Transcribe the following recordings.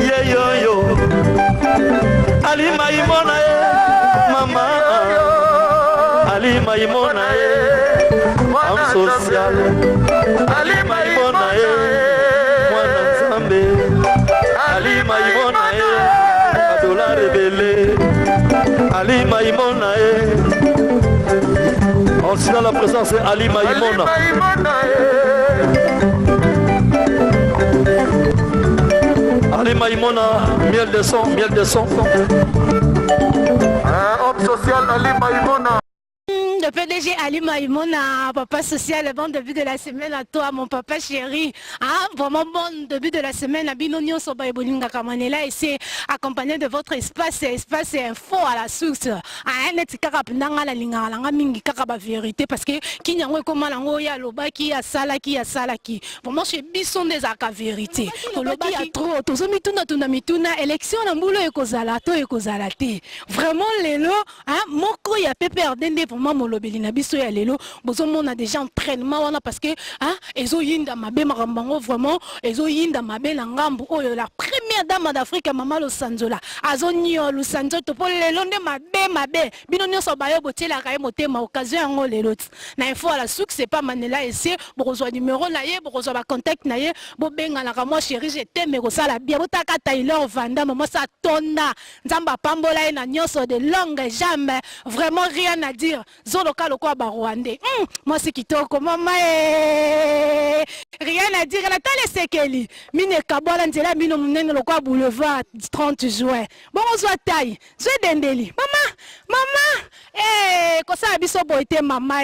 yeyoyo Ali Maimona mama Ali Maimona am social Ali Maimona mwana Nzambe Ali Maimona adola rebelle Ali Maimona on signale la présence de Ali Maimona Ali Maimona, miel de son, miel de son. Homme social Ali Maimona. Le PDG Ali Maimona, papa social, bon début de la semaine à toi, mon papa chéri. Hein? Vraiment bon début de la semaine à Binonio Soba et Bolinga Kamanela et c'est accompagné de votre espace info à la source. Hein? Net Karapnanga la linga la mingi karaba vérité parce que qui n'y a pas comme l'ango ya loba qui a salaki. Vraiment chez Bisson des aka vérité. Loba ya trop. Tozo mituna élection na mbulo ekozala to ekozala te. Vraiment lelo hein moko ya PPRD vraiment molobeli na biso ya lelo bozomona déjà entraînement wana parce que hein ezo yinda mabe makambango vraiment ezo yinda mabe na ngambu oyo la première dame d'Afrique Mama Losanzola azonyo Losanzo to po lelo nde mabe bino nyonso bayo botela ka motema occasion yango lelo na info à la souk c'est pas Manela essayer bozwa numéro na ye bozwa ba contact na ye bobenga na moi chéri je t'aime ko sala bien botaka Taylor Vanda maman sa tonda nzamba pambola na nyonso de longue jamais vraiment rien à dire zoloka lokwa ba Rwandais moi c'est kitoko mama rien à dire la tale sekeli mine kabola nzela mino munene lokwa boulevard 30 juin bon on soit taille je dendeli mama ko sa biso boite mama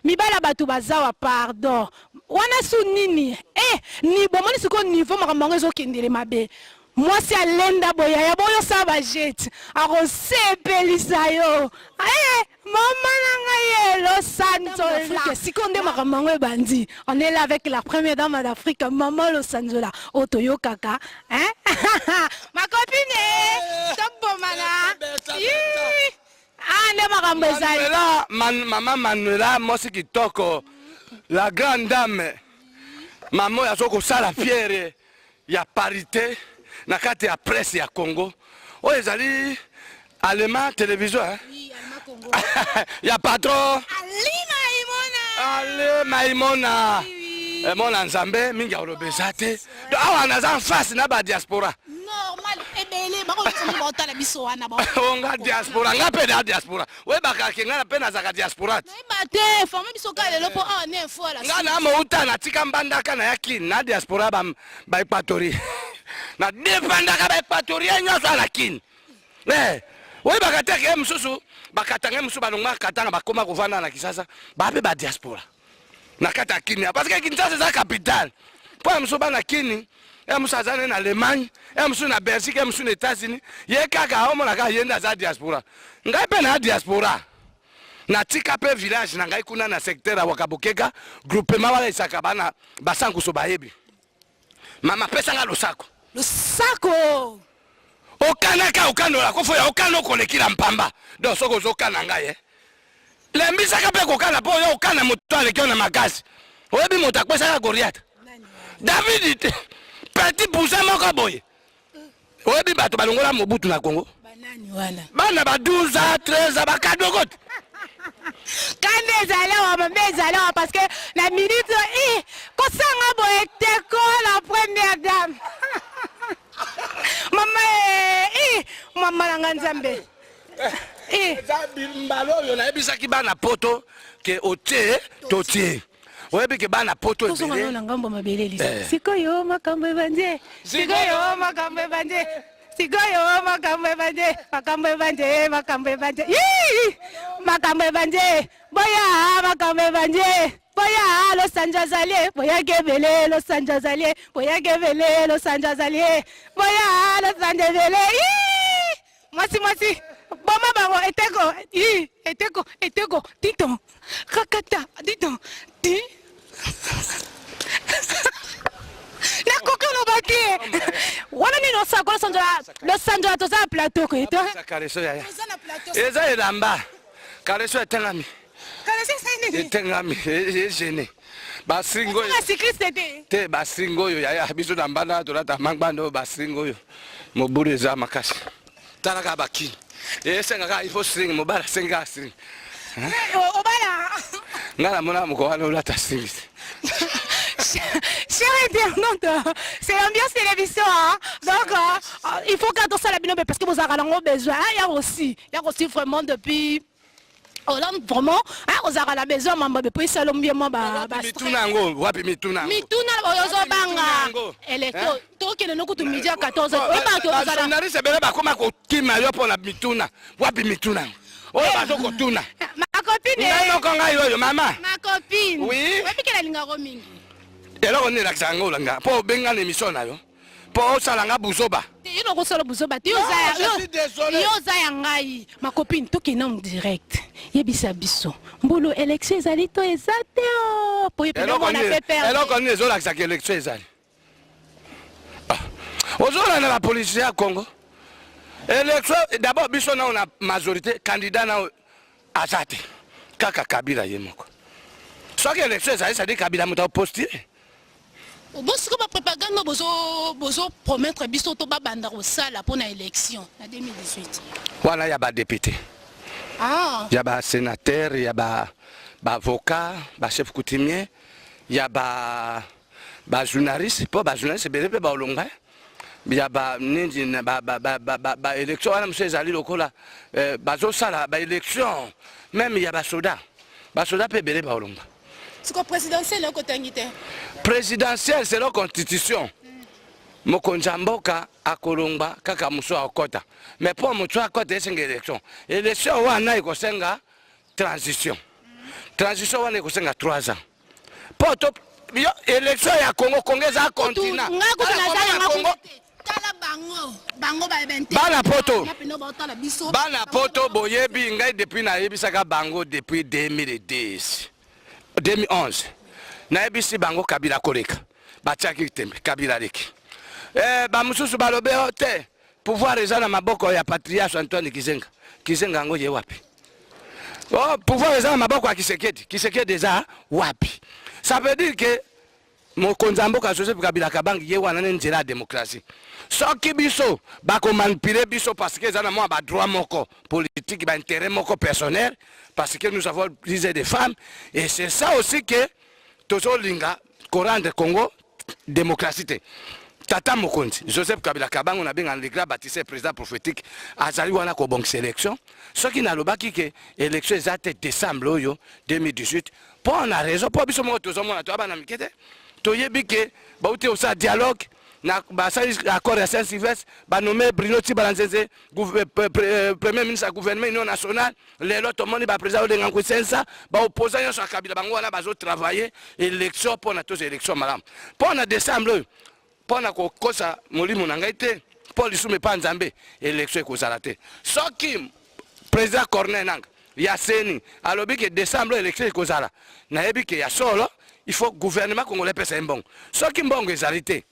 mibala batu bazawa pardon wana su nini ni bomoni siko niveau makambo ezo kendele mabe moi c'est Alenda boya ya boyo sa ba jet arose pelisayo maman nanga Los Santos sikonde makambo bandi on est là avec la première dame d'Afrique Maman Losanzola otoyo kaka hein ma copine top bomana ne makambo ezali maman Manuela moi c'est kitoko la grande dame maman ya soko sala fière ya parité na kati ya presse ya Congo o ezali allemand télévision hein oui allemand Congo ya patron Ali Maimona mona Nzambe mingi olobezate awa naza face na ba diaspora normal ebele bako tsomba la biso wana ba onga diaspora ngape na diaspora we bakake ngana pe na zaka diaspora te forme biso ka lelo po on est fo la ngana mo utana tika mbandaka na yakini na diaspora ba Equatori na defendaka ba Equatori nyoso la kin we bakateke msusu bakatanga msusu balonga katanga bakoma kovanda na Kisasa ba pe ba diaspora na kata kini parce que Kinshasa c'est la capitale pour msusu bana kini msusu azana na Allemagne msusu na Belgique msusu na États-Unis ye kaka omona ka yenda za diaspora ngai pe na diaspora na tika pe village na ngai kuna na secteur wa Kabokeka groupement wala isaka bana basangu so bayebi mama pesa nga losako okanaka okanola ko foya okano kolekila mpamba do soko zokana ngai lembisa ka pe kokana po yo okana motale kiona makasi oyebi moto akwesa Goliath David petit pousin moko boye oyebi bato balongola Mobutu na Congo banani wana bana ba 12 13 ba kadogot kande ezala wa mbezala parce que la minute ko sanga boye teko la première dame mama Nzambe mbalo yo na ebisaki bana poto ke otie totie oyebi ke bana poto ebele na ngambo mabeleli sikoyo makambo ebanje sikoyo makambo ebanje sikoyo makambo ebanje makambo ebanje boya makambo ebanje boya Los Angeles boya gebele Los Angeles boya gebele Los Angeles boya Los Angeles Mwasi Boma bango eteko tito kakata tito ti la kokano baki wana ni no sa ko Los Angeles to za plateau ko ito eza elamba kareso etengami kareso sene etengami gene basingo te basingo yo ya biso na mbanda tolata mangbando basingo yo mobulu eza makasi talaka bakini esengaka il faut string mobala senga string obala ngala mona moko wana olata string. Chers internautes, c'est l'ambiance télévision, hein? Donc il faut garder ça la binôme parce que vous avez besoin. Il y a aussi vraiment depuis Hollande vraiment, vous avez la maison, maman, depuis Salombier, maman, Mitunango, wapi Mituna. Mituna, oyozo banga. Electo, toi qui ne nous coûte midi à 14 heures. La journaliste est belle, comment tu m'as pour la Mituna, wapi Mituna. Oh, bazoko tuna. Ma copine. Non, quand maman. Ma copine. Oui. Wapi qu'elle a linga roaming. Et là on est là zango langa. Pour benga l'émission là yo. Pour salanga buzoba. Tu n'as pas solo buzoba. Tu as désolé. Yo zayangai. Ma copine tout qui non direct. Yebisa biso. Mbolo élection ezali to ezate oh. Pour yebisa on a fait perdre. Alors qu'on est zo là que élection ezali. Aujourd'hui la police à Congo. Élection d'abord biso na on a majorité candidat na azate. Kaka Kabila yemoko. Soit que l'élection ezali ça dit Kabila muta postuler. Bosi ko ba propagande bozo promettre biso to ba banda ko sala pour na élection en 2018. Voilà, il y a des députés. Ah. Il y a des sénateurs, il y a des avocats, des chefs coutumiers, il y a des journalistes, pas des journalistes, c'est pas des longs. Il y a des élections, monsieur Zali Lokola, des élections, même il y a des soldats. Les soldats peuvent être longs. C'est quoi présidentiel là côté présidentiel, c'est la constitution. Mokonjamboka a Kolomba, kaka muso a kota. Mais pour muso a kota, c'est une élection. Élection, wana iko senga transition. Transition wana iko senga 3 ans. Pour top, élection ya Congo, Congo za continent. Bana poto boyebi ngai depuis na yebisaka bango depuis 2010. 2011. Na yebisi bango Kabila koleka. Batiaki tembe Kabila leki. Bamususu balobe te pouvoir eza na maboko ya patriarche Antoine Kizenga ngo ye wapi. Oh, pouvoir eza na maboko ya Kisekedi eza wapi. Ça veut dire que Mokonzamboka Joseph Kabila Kabangi ye wana nzela démocratie. Soki biso bako manipuler biso parce que eza na moi ba droit moko politique ba intérêt moko personnel parce que nous avons prisé des femmes et c'est ça aussi que tozo linga rendre Congo démocratie. Tata Mokonzi, Joseph Kabila Kabango na benga l'église baptisé président prophétique azali wana ko bonne sélection. Ce qui n'a lobaki que élection ezate décembre oyo 2018 pour la raison pour biso mo tozo mona to bana mikete. To yebi que ba uti osa dialogue na ba sa accord ya Saint-Sylvestre ba nommé Bruno Tibalanzeze premier ministre du gouvernement union nationale les autres monde ba président de Ngankusensa ba opposant yo sa Kabila bango wana bazo travailler élection pour na tos élection malam. Pour na décembre pour na kokosa molimo na ngai te pour lisume pa nzambe élection ekozala te soki président Corneille nanga ya seni alobi que décembre élection ekozala na yebi que ya solo il faut gouvernement congolais pesa mbongo soki mbongo ezali te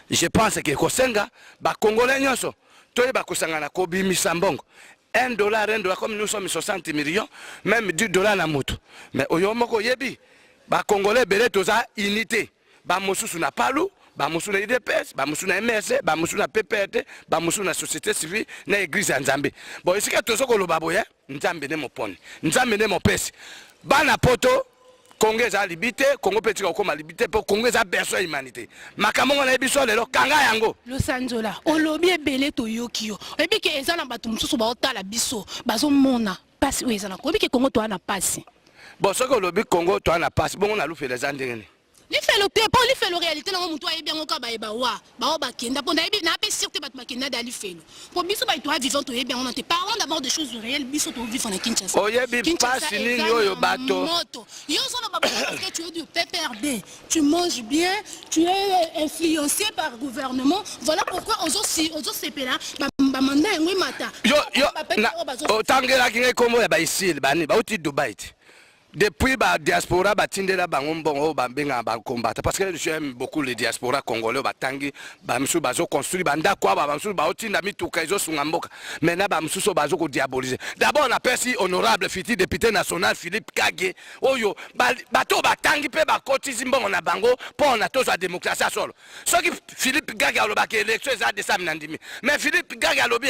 je pense que kosenga ba congolais nyonso toye ba kosangana ko bimisa mbongo $1 comme nous sommes 60 millions même $10 na moto mais oyomoko yebi ba congolais belé toza unité ba mosusu na palu ba musu na IDPS, ba musu na MRC, ba musu na PPRD, ba musu na société civile, na église ya Nzambe. Bon, isika tozoko loba boya, Nzambe ne moponi. Nzambe ne mopesi. Bana poto Congo za libité, Congo petit koma libité pour Congo za berceau humanité. Makamongo na biso lelo kanga yango. Losanzola, olobi ebele to yokio. Ebi ke ezana batu mususu ba otala biso, bazo mona pasi o ezana. Obi ke Congo to ana pasi. Bon, soko lobi Congo to ana pasi, bon on a lu fait les andengene. Li fait le pas li fait le réalité na mutu ayebi ngo ka ba eba wa ba o ba kenda ponda ebi na pe sûreté bat makenda dali fait pour biso ba to vivant to yebi on te parlons d'abord de choses réelles biso to vivant na Kinshasa o yebi passe nini oyo bato yo so na ba parce que tu es du PPRD tu manges bien tu es influencé par le gouvernement voilà pourquoi on se CP là ba manda ngwe mata yo o tangela kinga kombo ya ba isil bani ba uti Dubai depuis la diaspora, batindela bango bambenga combattre parce que j'aime beaucoup les diaspora congolais batangi bamsu bazo construire banda kwa bamsu baotinda mituka izo sungamboka maintenant bamsu so bazo ko diaboliser. D'abord on appelle si honorable fiti député national Philippe Kage oyo bato batangi pe bakoti zimbongo na bango pour on a tous la démocratie solo. Ce qui Philippe Kage alobaki élection za décembre nandimi. Mais Philippe Kage alobi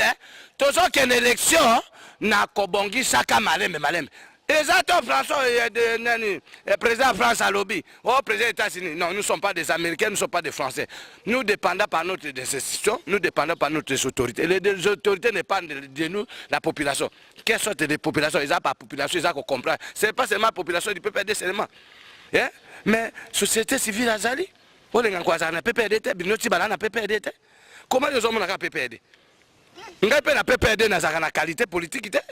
tozo ken élection na kobongi saka malembe. Exactement, François, président France à lobby, président des États-Unis. Non, nous ne sommes pas des Américains, nous ne sommes pas des Français. Nous dépendons par notre décision, nous dépendons par notre autorité. Les autorités ne dépendent de nous, la population. Quelle sorte de population? Ils n'ont pas de population, ils ont compris. Ce n'est pas seulement la population du PPRD seulement. Mais la société civile a zali. Comment les hommes ont un PPRD?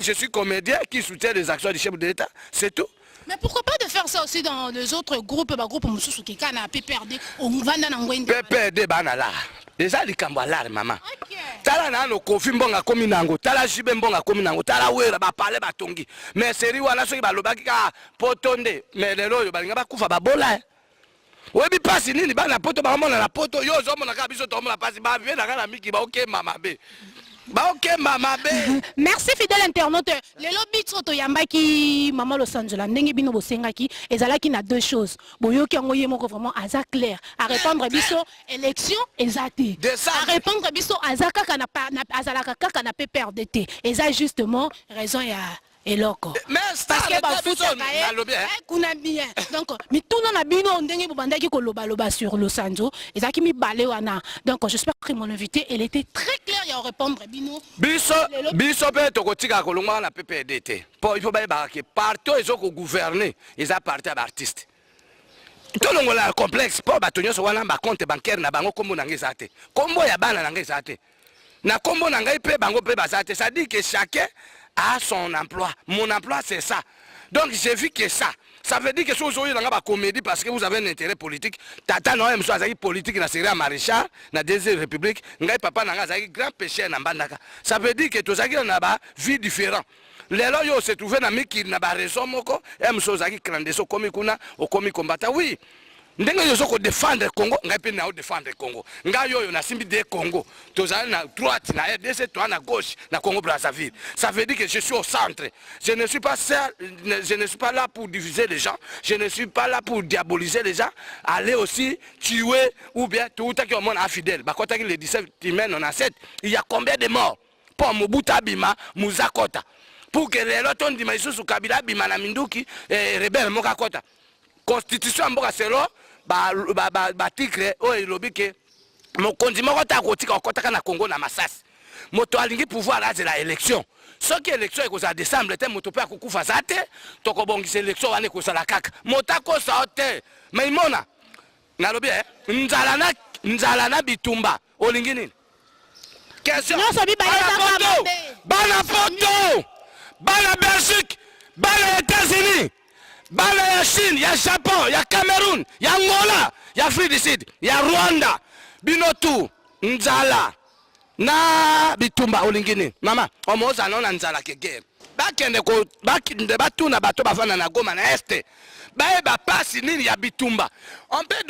Je suis comédien qui soutient les actions du chef de l'État, c'est tout. Mais pourquoi pas de faire ça aussi dans les autres groupes, Moussoussou qui a PPRD, on va dans le PPRD banala. Déjà les cambois maman. Tala na no kofi mbonga komi nango, tala jibe mbonga komi nango, tala wera ba parler ba tongi. Mais seri wana soki ba lobaki ka potonde, mais lelo yo balinga ba kufa ba bola. Webi pasi nini bana poto ba mona na poto yo zo mona ka biso to mona pasi ba vie na kana miki ba OK mama be. Merci fidèle internaute. Les lobbies sont yambaki maman Los Angeles. Ndenge bino bosengaki ezalaki na deux choses. Boyoki ngoye moko vraiment aza clair. À répondre biso élection ezati. À répondre biso azaka kana azalaka kaka na PPRD. Eza justement raison ya eloko. Parce que kuna bien. Donc mais tout non na bino ndenge bobandaki ko loba sur Los Angeles. Ezaki mi balé wana. Donc j'espère que mon invité elle était très claire à répondre bino. Biso pe tokotika kolongwa na PPRD. Pour il faut ba que partout ils ont gouverner, ils a parti d'artistes. Tout le monde a complexe pour batonyo so wana ba compte bancaire na bango kombo na ngezate. Kombo ya bana na ngezate. Na kombo na ngai pe bango pe basate. Ça dit que chacun a son emploi. Mon emploi, c'est ça. Donc, j'ai vu que ça. Ça veut dire que si vous avez une comédie parce que vous avez un intérêt politique, tata non, je suis politique, na série maréchal, na deuxième république, ngai papa na ngai grand péché na bandaka. Ça veut dire que tous avez une vie différente. Les lois yo se trouvé na miki na ba raison moko, em so zaki clandestin komi kuna, o komi combattant. Oui. Ndenge yo soko défendre Congo, ngai pe na défendre Congo. Ngai yo na simbi de Congo. Tozali na droite, na RDC, toi na gauche, na Congo Brazzaville. Ça veut dire que je suis au centre. Je ne suis pas seul, je ne suis pas là pour diviser les gens. Je ne suis pas là pour diaboliser les gens. Aller aussi tuer ou bien tout à qui au monde infidèle. Bah quand le 17 mai on a 7, il y a combien de morts? Pour Mobutu Bima, Muzakota. Pour que les loton di Maïsou Kabila Bima na Minduki rebelle Mokakota. Constitution mboka selo ba tigre o elobi ke mokonzi moko ta kotika okotaka na Congo na masasi moto alingi pouvoir la la élection soki élection ekoza décembre te moto pe akukufa zate tokobongisa élection wane kozala kaka motako saote maimona nalobi nzala na bitumba olingi nini question bana poto bana Belgique bana États-Unis bana ya Chine, ya Japon, ya Cameroun, ya Angola, ya Afrique du Sud, ya Rwanda, binotu, nzala, na bitumba olingini. Mama, omoza nona nzala kegere. Bakende batuna bato bafana na Goma na Este. Ba passe nini ya bitumba. On peut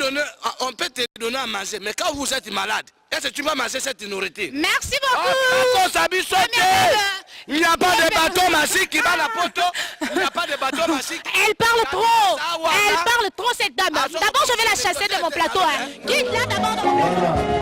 te donner à manger, mais quand vous êtes malade, est-ce que tu vas manger cette nourriture? Merci beaucoup. Il n'y a pas de bateau magique qui va la poto. Il n'y a pas de bateau magique. Elle parle trop. Elle parle trop cette dame. D'abord je vais la chasser de mon plateau. Quitte là d'abord.